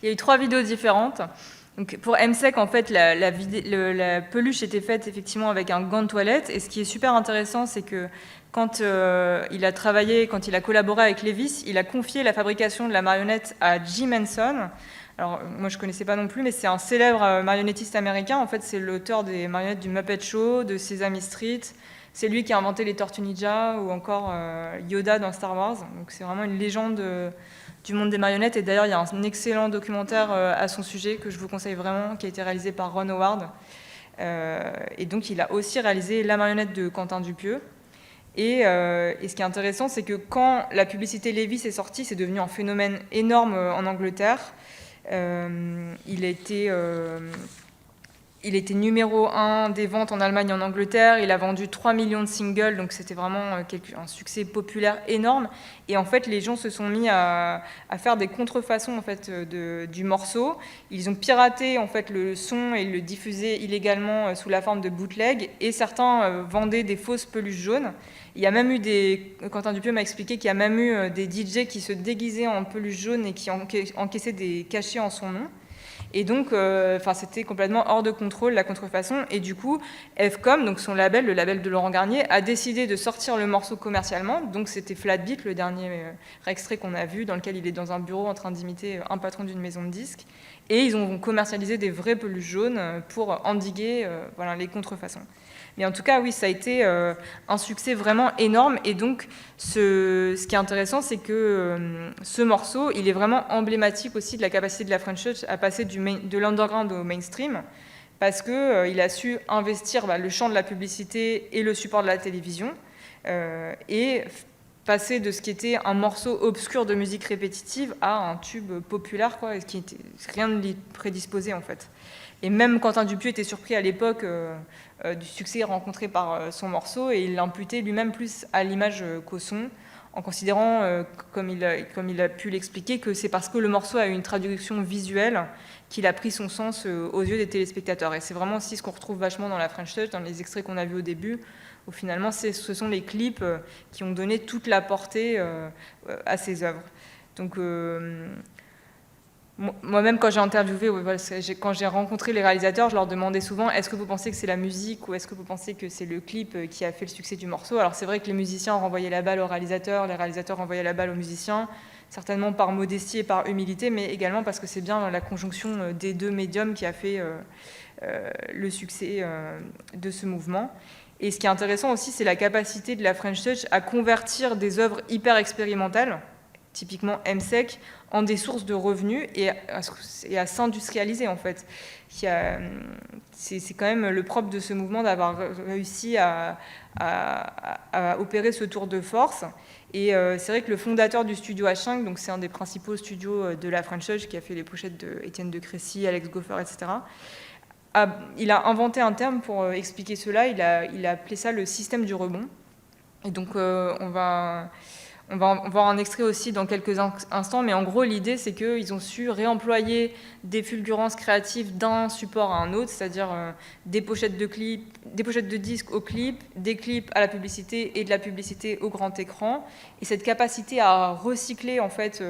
il y a eu 3 vidéos différentes. Donc, pour MSEC, en fait, la peluche était faite effectivement avec un gant de toilette. Et ce qui est super intéressant, c'est que quand il a travaillé, quand il a collaboré avec Levis, il a confié la fabrication de la marionnette à Jim Henson. Alors, moi, je ne connaissais pas non plus, mais c'est un célèbre marionnettiste américain. En fait, c'est l'auteur des marionnettes du Muppet Show, de Sesame Street. C'est lui qui a inventé les Tortues Ninja ou encore Yoda dans Star Wars. Donc, c'est vraiment une légende du monde des marionnettes. Et d'ailleurs, il y a un excellent documentaire à son sujet que je vous conseille vraiment, qui a été réalisé par Ron Howard. Et donc, il a aussi réalisé la marionnette de Quentin Dupieux. Et ce qui est intéressant, c'est que quand la publicité Levi's est sortie, c'est devenu un phénomène énorme en Angleterre. Il était numéro 1 des ventes en Allemagne et en Angleterre. Il a vendu 3 millions de singles, donc c'était vraiment un succès populaire énorme. Et en fait, les gens se sont mis à faire des contrefaçons en fait, du morceau. Ils ont piraté en fait, le son et le diffusaient illégalement sous la forme de bootleg. Et certains vendaient des fausses peluches jaunes. Il y a même eu Quentin Dupieux m'a expliqué qu'il y a même eu des DJ qui se déguisaient en peluche jaune et qui encaissaient des cachets en son nom. Et donc, c'était complètement hors de contrôle, la contrefaçon. Et du coup, FCOM, donc son label, le label de Laurent Garnier, a décidé de sortir le morceau commercialement. Donc, c'était Flatbeat, le dernier extrait qu'on a vu, dans lequel il est dans un bureau en train d'imiter un patron d'une maison de disques. Et ils ont commercialisé des vraies peluches jaunes pour endiguer les contrefaçons. Mais en tout cas, oui, ça a été un succès vraiment énorme. Et donc, ce qui est intéressant, c'est que ce morceau, il est vraiment emblématique aussi de la capacité de la French Touch à passer de l'underground au mainstream, parce qu'il a su investir le champ de la publicité et le support de la télévision, et passer de ce qui était un morceau obscur de musique répétitive à un tube populaire, quoi, qui était rien ne l'y prédisposait, en fait. Et même Quentin Dupieux était surpris à l'époque du succès rencontré par son morceau, et il l'imputait lui-même plus à l'image qu'au son, en considérant, comme il a pu l'expliquer, que c'est parce que le morceau a eu une traduction visuelle qu'il a pris son sens aux yeux des téléspectateurs. Et c'est vraiment aussi ce qu'on retrouve vachement dans la French Touch, dans les extraits qu'on a vus au début, où finalement ce sont les clips qui ont donné toute la portée à ces œuvres. Donc, moi-même, quand j'ai interviewé, quand j'ai rencontré les réalisateurs, je leur demandais souvent: est-ce que vous pensez que c'est la musique ou est-ce que vous pensez que c'est le clip qui a fait le succès du morceau? Alors c'est vrai que les musiciens renvoyaient la balle aux réalisateurs, les réalisateurs renvoyaient la balle aux musiciens, certainement par modestie et par humilité, mais également parce que c'est bien la conjonction des deux médiums qui a fait le succès de ce mouvement. Et ce qui est intéressant aussi, c'est la capacité de la French Touch à convertir des œuvres hyper expérimentales, typiquement MSEC, en des sources de revenus et à s'industrialiser, en fait. C'est quand même le propre de ce mouvement d'avoir réussi à opérer ce tour de force. Et c'est vrai que le fondateur du studio H5, donc c'est un des principaux studios de la French Touch, qui a fait les pochettes de Étienne de Crécy, Alex Goffer, etc., il a inventé un terme pour expliquer cela. Il a appelé ça le système du rebond. Et donc on va voir un extrait aussi dans quelques instants, mais en gros, l'idée, c'est qu'ils ont su réemployer des fulgurances créatives d'un support à un autre, c'est-à-dire des pochettes de disques au clip, des clips à la publicité et de la publicité au grand écran. Et cette capacité à recycler, en fait,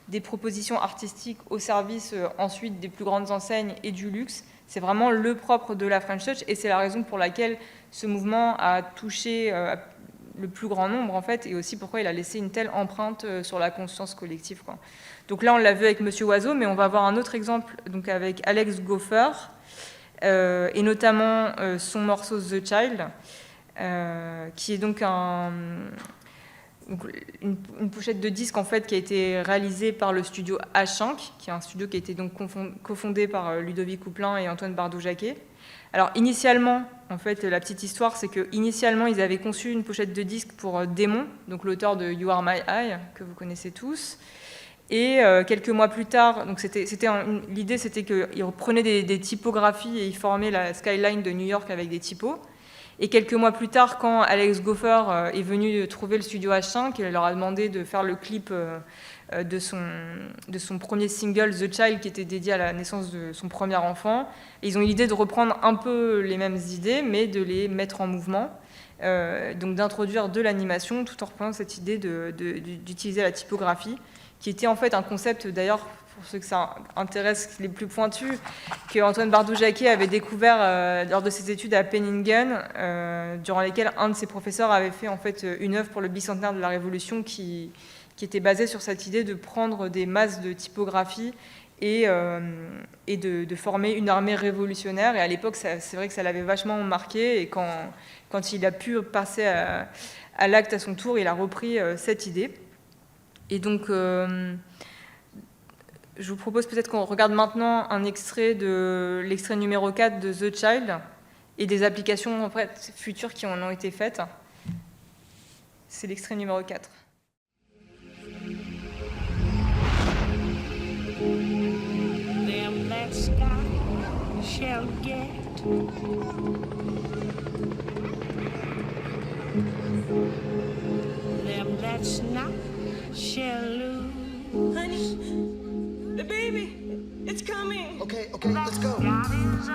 des propositions artistiques au service, ensuite, des plus grandes enseignes et du luxe, c'est vraiment le propre de la French Touch, et c'est la raison pour laquelle ce mouvement a touché le plus grand nombre, en fait, et aussi pourquoi il a laissé une telle empreinte sur la conscience collective, quoi. Donc là, on l'a vu avec Monsieur Oiseau, mais on va voir un autre exemple donc avec Alex Goffer, et notamment son morceau The Child, qui est donc une pochette de disque, en fait, qui a été réalisée par le studio H5, qui est un studio qui a été donc cofondé par Ludovic Couplin et Antoine Bardot-Jacquet. Alors initialement, en fait, la petite histoire, c'est qu'initialement, ils avaient conçu une pochette de disque pour Démon, donc l'auteur de You Are My Eye, que vous connaissez tous. Et quelques mois plus tard, donc l'idée, c'était qu'ils reprenaient des typographies et ils formaient la skyline de New York avec des typos. Et quelques mois plus tard, quand Alex Goffer est venu trouver le studio H5, il leur a demandé de faire le clip de son premier single The Child, qui était dédié à la naissance de son premier enfant. Et ils ont eu l'idée de reprendre un peu les mêmes idées, mais de les mettre en mouvement. Donc d'introduire de l'animation tout en reprenant cette idée d'utiliser la typographie, qui était en fait un concept, d'ailleurs, pour ceux que ça intéresse les plus pointus, que Antoine Bardou-Jacquet avait découvert lors de ses études à Penningen, durant lesquelles un de ses professeurs avait fait en fait une œuvre pour le bicentenaire de la Révolution qui était basée sur cette idée de prendre des masses de typographie et de former une armée révolutionnaire. Et à l'époque, c'est vrai que ça l'avait vachement marqué, et quand il a pu passer à l'acte à son tour, il a repris cette idée. Et donc, je vous propose peut-être qu'on regarde maintenant un extrait de l'extrait numéro 4 de The Child et des applications en fait, futures qui en ont été faites. C'est l'extrait numéro 4. Them that sky shall get. Them that's not shall lose. Honey, the baby, it's coming. Okay, let's go. God is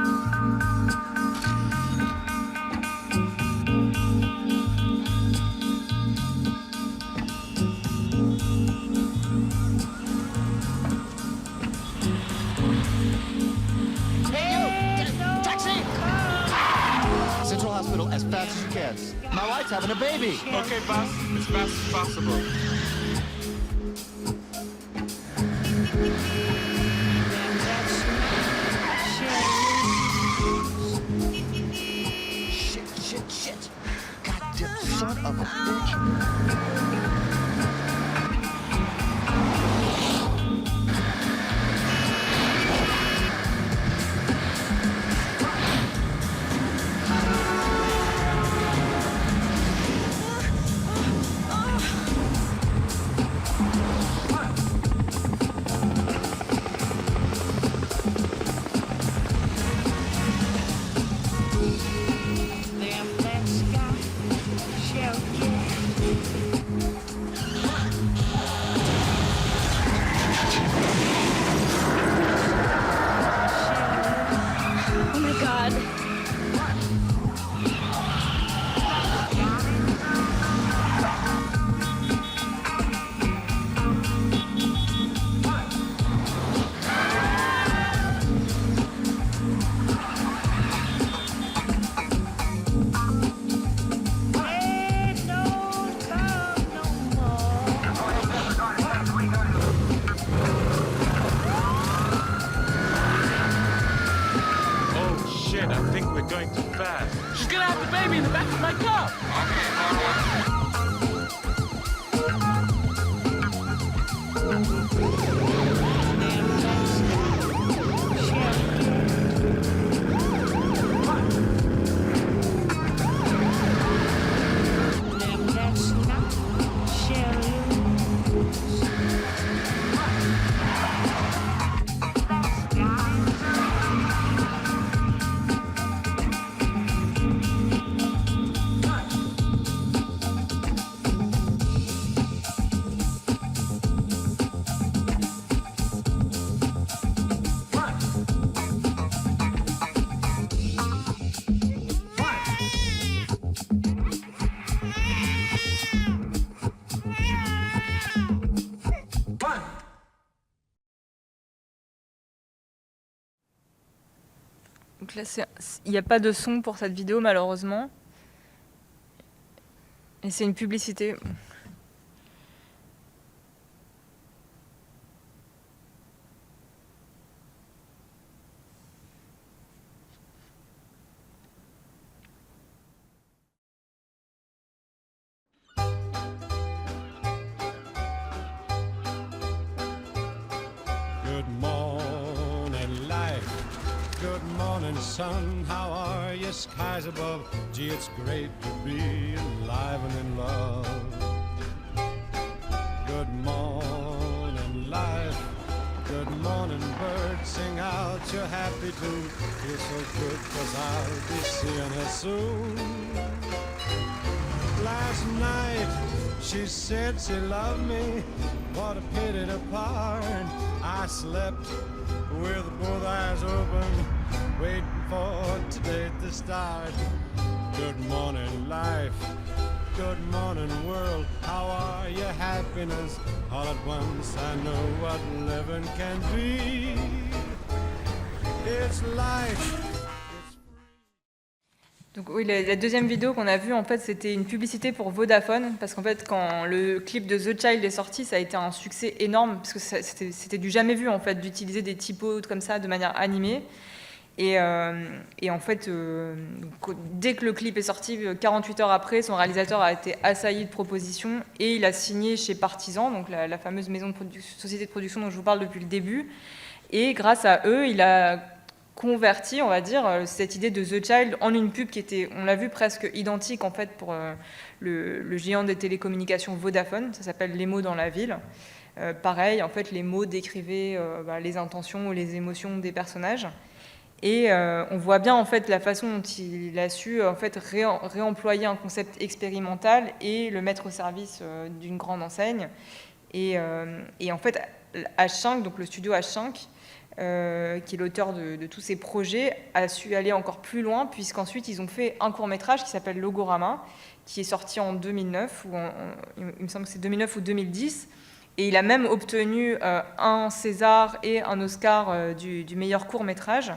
Taxi! Central Hospital, as fast as you can. My wife's having a baby. Okay, boss. As fast as possible. Shit. Goddamn son of a bitch. them that sky shall get. Oh my God. Ain't no come no more. Oh shit, I think we're going too fast. She's gonna have the baby in the back of my car. Them that's not shall lose. Donc là, il n'y a pas de son pour cette vidéo, malheureusement. Et c'est une publicité. Good morning, life. Good morning, sun. How are you? Skies above. Gee, it's great to be alive and in love. Good morning, life. Good morning, morning birds sing out, you're happy too. Feels so good 'cause I'll be seeing her soon. Last night she said she loved me. What a pity to part. I slept with both eyes open, waiting for today to start. Good morning, life. Good morning, world. How are you, happiness? All at once I know what living can be. It's life. Donc oui, la deuxième vidéo qu'on a vue, en fait, c'était une publicité pour Vodafone, parce qu'en fait, quand le clip de The Child est sorti, ça a été un succès énorme, parce que c'était du jamais vu, en fait, d'utiliser des typos comme ça, de manière animée. Et en fait, dès que le clip est sorti, 48 heures après, son réalisateur a été assailli de propositions, et il a signé chez Partizan, donc la fameuse société de production dont je vous parle depuis le début. Et grâce à eux, il a converti, on va dire, cette idée de The Child en une pub qui était, on l'a vu, presque identique en fait pour le géant des télécommunications Vodafone. Ça s'appelle Les mots dans la ville. Pareil, en fait, les mots décrivaient les intentions ou les émotions des personnages. Et on voit bien en fait la façon dont il a su en fait réemployer un concept expérimental et le mettre au service d'une grande enseigne. Et en fait, H5, donc le studio H5, qui est l'auteur de tous ces projets, a su aller encore plus loin, puisqu'ensuite ils ont fait un court-métrage qui s'appelle Logorama, qui est sorti en 2009, il me semble que c'est 2009 ou 2010, et il a même obtenu un César et un Oscar du meilleur court-métrage,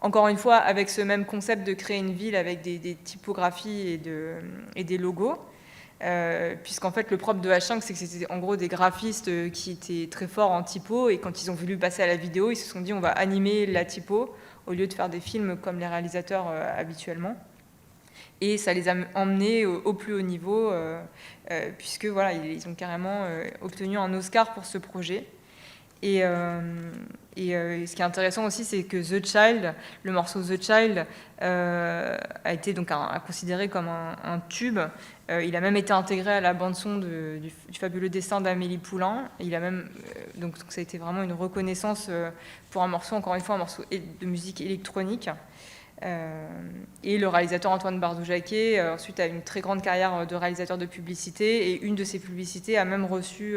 encore une fois avec ce même concept de créer une ville avec des typographies et des logos. Puisqu'en fait le propre de H5 c'est que c'était en gros des graphistes qui étaient très forts en typo, et quand ils ont voulu passer à la vidéo, ils se sont dit on va animer la typo au lieu de faire des films comme les réalisateurs habituellement, et ça les a emmenés au plus haut niveau, puisque voilà, ils ont carrément obtenu un Oscar pour ce projet. Et ce qui est intéressant aussi, c'est que The Child, le morceau The Child, a été donc considéré comme un tube. Il a même été intégré à la bande-son du fabuleux destin d'Amélie Poulain. Il a même, donc ça a été vraiment une reconnaissance pour un morceau, encore une fois, un morceau de musique électronique. Et le réalisateur Antoine Bardou-Jacquet, ensuite, a une très grande carrière de réalisateur de publicité, et une de ses publicités a même reçu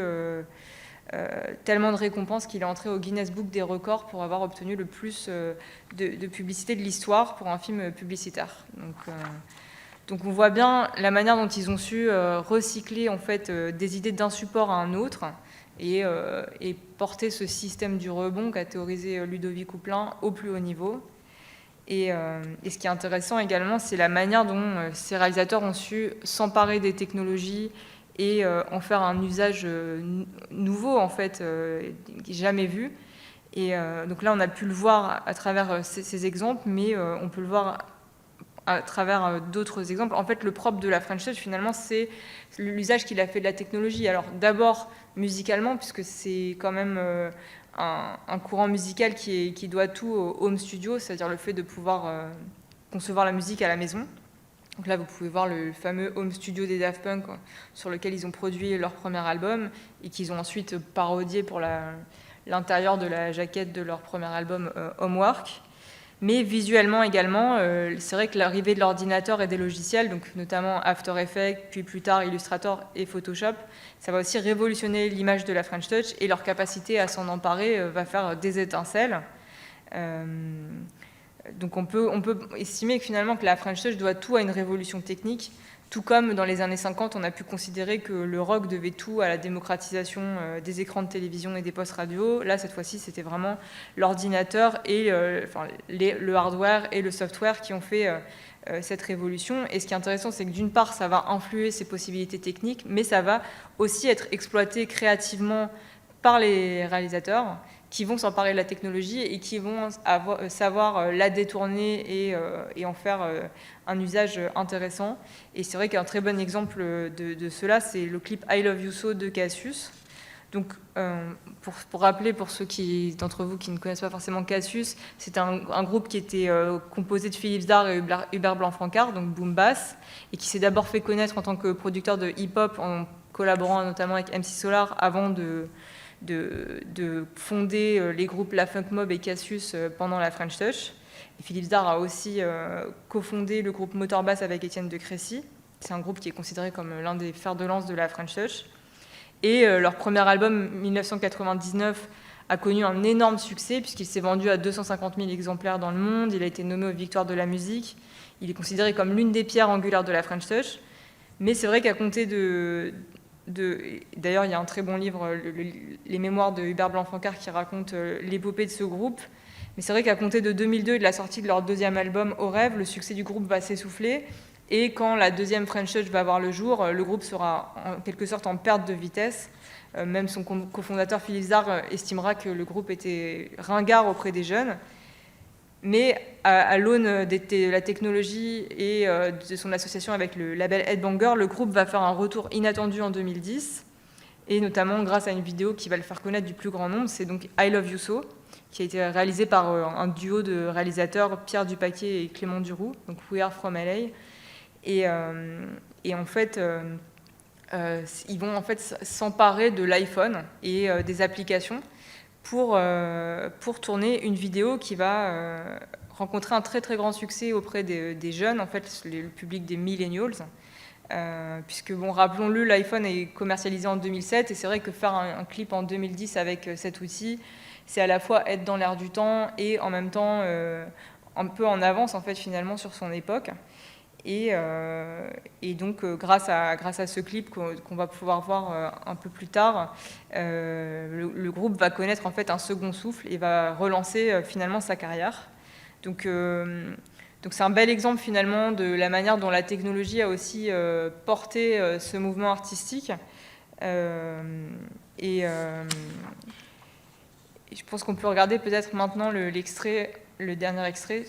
tellement de récompenses qu'il est entré au Guinness Book des records pour avoir obtenu le plus de publicité de l'histoire pour un film publicitaire. Donc on voit bien la manière dont ils ont su recycler en fait des idées d'un support à un autre, et porter ce système du rebond qu'a théorisé Ludovic Couplin au plus haut niveau. Et ce qui est intéressant également, c'est la manière dont ces réalisateurs ont su s'emparer des technologies et en faire un usage nouveau, en fait, jamais vu. Et donc là, on a pu le voir à travers ces exemples, mais on peut le voir à travers d'autres exemples. En fait, le propre de la French Touch, finalement, c'est l'usage qu'il a fait de la technologie. Alors, d'abord, musicalement, puisque c'est quand même un courant musical qui doit tout au home studio, c'est-à-dire le fait de pouvoir concevoir la musique à la maison. Donc là, vous pouvez voir le fameux home studio des Daft Punk, sur lequel ils ont produit leur premier album et qu'ils ont ensuite parodié pour l'intérieur de la jaquette de leur premier album Homework. Mais visuellement également, c'est vrai que l'arrivée de l'ordinateur et des logiciels, donc notamment After Effects, puis plus tard Illustrator et Photoshop, ça va aussi révolutionner l'image de la French Touch, et leur capacité à s'en emparer va faire des étincelles. Donc on peut estimer que finalement que la French Touch doit tout à une révolution technique, tout comme dans les années 50, on a pu considérer que le rock devait tout à la démocratisation des écrans de télévision et des postes radio. Là, cette fois-ci, c'était vraiment l'ordinateur et le hardware et le software qui ont fait cette révolution. Et ce qui est intéressant, c'est que d'une part, ça va influer ces possibilités techniques, mais ça va aussi être exploité créativement par les réalisateurs qui vont s'emparer de la technologie et qui vont savoir la détourner et en faire un usage intéressant. Et c'est vrai qu'un très bon exemple de cela, c'est le clip I Love You So de Cassius. Donc, pour rappeler, pour ceux d'entre vous qui ne connaissent pas forcément Cassius, c'est un groupe qui était composé de Philippe Zdar et Hubert Blanc-Francard, donc Boom Bass, et qui s'est d'abord fait connaître en tant que producteur de hip-hop en collaborant notamment avec MC Solar avant de de fonder les groupes La Funk Mob et Cassius pendant la French Touch. Et Philippe Zdar a aussi cofondé le groupe Motorbass avec Étienne de Crécy. C'est un groupe qui est considéré comme l'un des fers de lance de la French Touch. Et leur premier album, 1999, a connu un énorme succès puisqu'il s'est vendu à 250 000 exemplaires dans le monde. Il a été nommé aux Victoires de la musique. Il est considéré comme l'une des pierres angulaires de la French Touch. Mais c'est vrai qu'à compter d'ailleurs, il y a un très bon livre, les mémoires de Hubert Blanc-Francard, qui raconte l'épopée de ce groupe. Mais c'est vrai qu'à compter de 2002 et de la sortie de leur deuxième album, Au rêve, le succès du groupe va s'essouffler. Et quand la deuxième French Touch va voir le jour, le groupe sera en quelque sorte en perte de vitesse. Même son cofondateur Philippe Zdar estimera que le groupe était ringard auprès des jeunes. Mais à l'aune de la technologie et de son association avec le label Headbanger, le groupe va faire un retour inattendu en 2010, et notamment grâce à une vidéo qui va le faire connaître du plus grand nombre. C'est donc I Love You So, qui a été réalisé par un duo de réalisateurs, Pierre Dupaquier et Clément Duroux, donc We Are From LA. Et en fait, ils vont en fait s'emparer de l'iPhone et des applications pour tourner une vidéo qui va rencontrer un très très grand succès auprès des jeunes, en fait le public des millennials, puisque bon, rappelons-le, l'iPhone est commercialisé en 2007 et c'est vrai que faire un clip en 2010 avec cet outil, c'est à la fois être dans l'air du temps et en même temps un peu en avance en fait finalement sur son époque. Et donc, grâce à ce clip qu'on va pouvoir voir un peu plus tard, le groupe va connaître en fait un second souffle et va relancer finalement sa carrière. Donc c'est un bel exemple finalement de la manière dont la technologie a aussi porté ce mouvement artistique. Et je pense qu'on peut regarder peut-être maintenant le dernier extrait.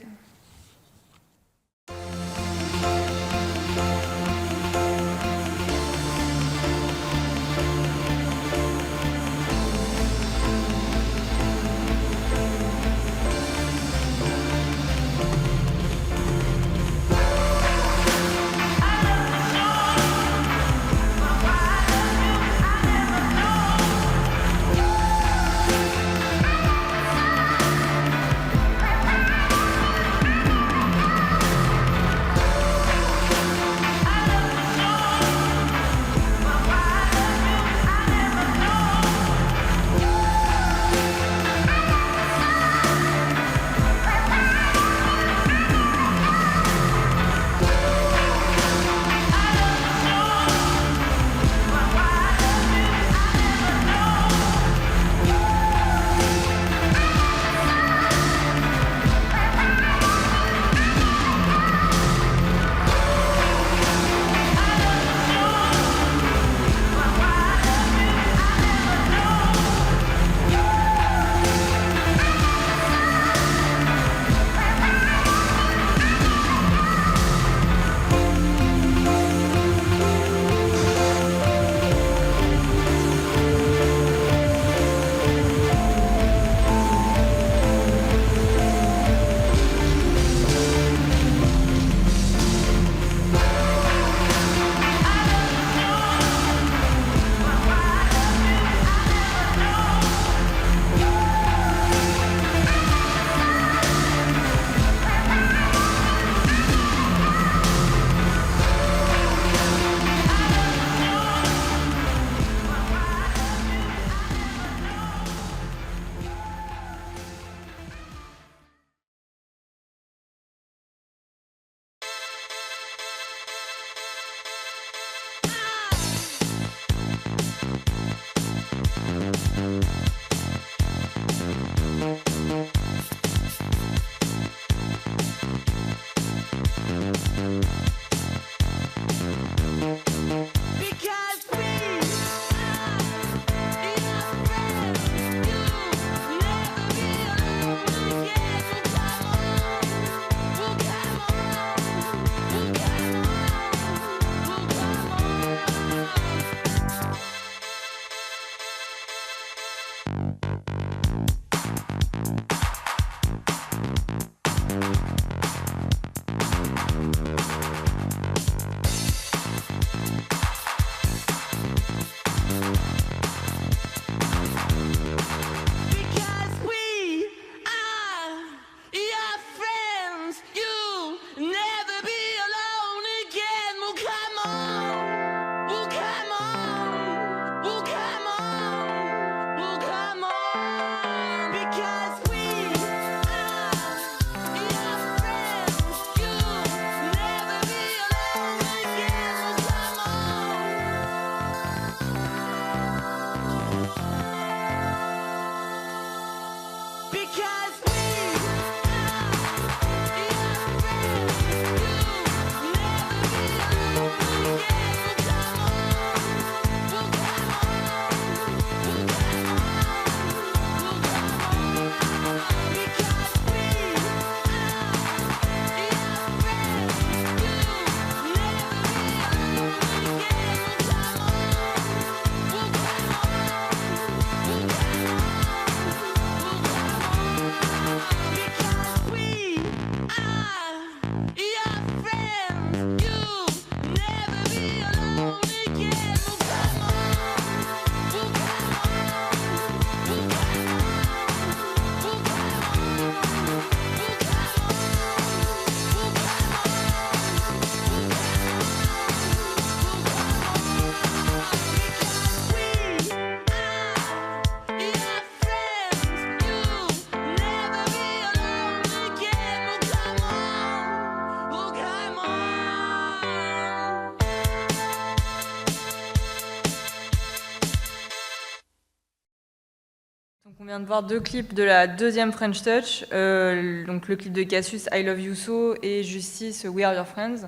On vient de voir 2 clips de la deuxième French Touch, donc le clip de Cassius, I Love You So, et Justice, We Are Your Friends.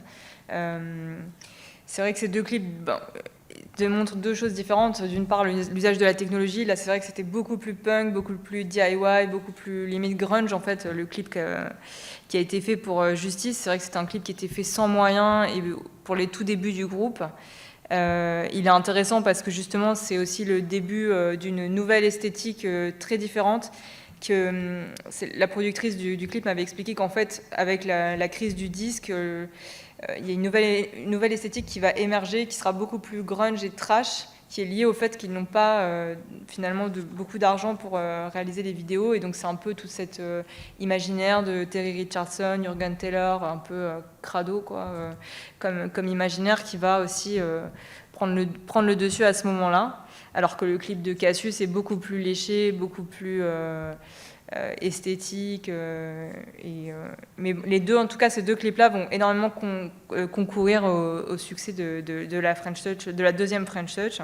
C'est vrai que ces 2 clips démontrent 2 choses différentes. D'une part, l'usage de la technologie. Là, c'est vrai que c'était beaucoup plus punk, beaucoup plus DIY, beaucoup plus limite grunge, en fait, le clip qui a été fait pour Justice. C'est vrai que c'était un clip qui était fait sans moyens et pour les tout débuts du groupe. Il est intéressant parce que justement c'est aussi le début d'une nouvelle esthétique très différente. La productrice du clip m'avait expliqué qu'en fait avec la crise du disque, il y a une nouvelle esthétique qui va émerger, qui sera beaucoup plus grunge et trash, qui est liée au fait qu'ils n'ont pas finalement beaucoup d'argent pour réaliser les vidéos, et donc c'est un peu tout cet imaginaire de Terry Richardson, Jürgen Taylor, un peu crado quoi, comme imaginaire qui va aussi prendre le dessus à ce moment-là, alors que le clip de Cassius est beaucoup plus léché, beaucoup plus esthétique, mais les deux, en tout cas ces 2 clips-là vont énormément concourir au succès de la French Touch, de la deuxième French Touch.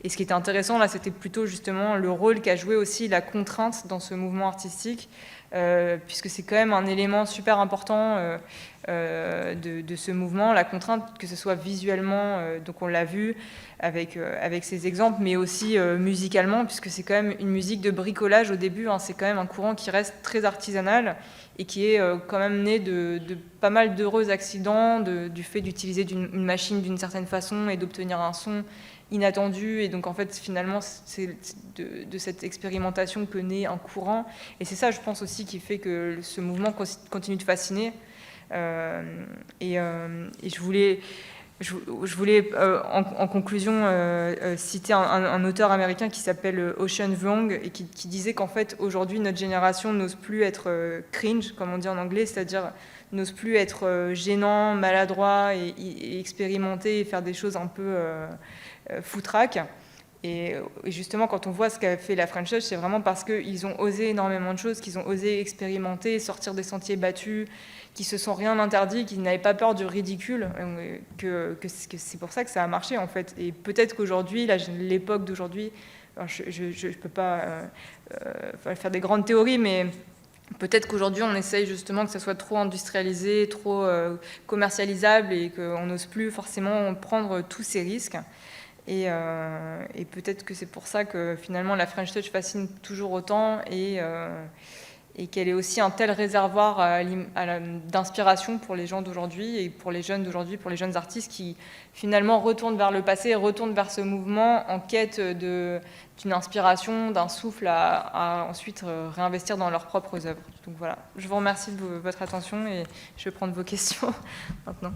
Et ce qui était intéressant là, c'était plutôt justement le rôle qu'a joué aussi la contrainte dans ce mouvement artistique, puisque c'est quand même un élément super important de ce mouvement, la contrainte, que ce soit visuellement, donc on l'a vu avec ces exemples, mais aussi musicalement, puisque c'est quand même une musique de bricolage au début, hein, c'est quand même un courant qui reste très artisanal et qui est quand même né de pas mal d'heureux accidents, du fait d'utiliser une machine d'une certaine façon et d'obtenir un son inattendu, et donc en fait finalement c'est de cette expérimentation que naît un courant, et c'est ça je pense aussi qui fait que ce mouvement continue de fasciner, et je voulais en conclusion citer un auteur américain qui s'appelle Ocean Vuong, et qui disait qu'en fait aujourd'hui notre génération n'ose plus être cringe comme on dit en anglais, c'est-à-dire n'ose plus être gênant, maladroit et expérimenter et faire des choses un peu foutraque. Et justement, quand on voit ce qu'a fait la French Touch, c'est vraiment parce qu'ils ont osé énormément de choses, qu'ils ont osé expérimenter, sortir des sentiers battus, qui se sont rien interdit, qui n'avaient pas peur du ridicule, que c'est pour ça que ça a marché en fait. Et peut-être qu'aujourd'hui, l'époque d'aujourd'hui, je peux pas faire des grandes théories, mais peut-être qu'aujourd'hui, on essaye justement que ça soit trop industrialisé, trop commercialisable, et qu'on n'ose plus forcément prendre tous ces risques. Et peut-être que c'est pour ça que finalement la French Touch fascine toujours autant, et qu'elle est aussi un tel réservoir d'inspiration pour les gens d'aujourd'hui et pour les jeunes d'aujourd'hui, pour les jeunes artistes qui finalement retournent vers le passé, retournent vers ce mouvement en quête d'une inspiration, d'un souffle à ensuite réinvestir dans leurs propres œuvres. Donc voilà, je vous remercie de votre attention et je vais prendre vos questions maintenant.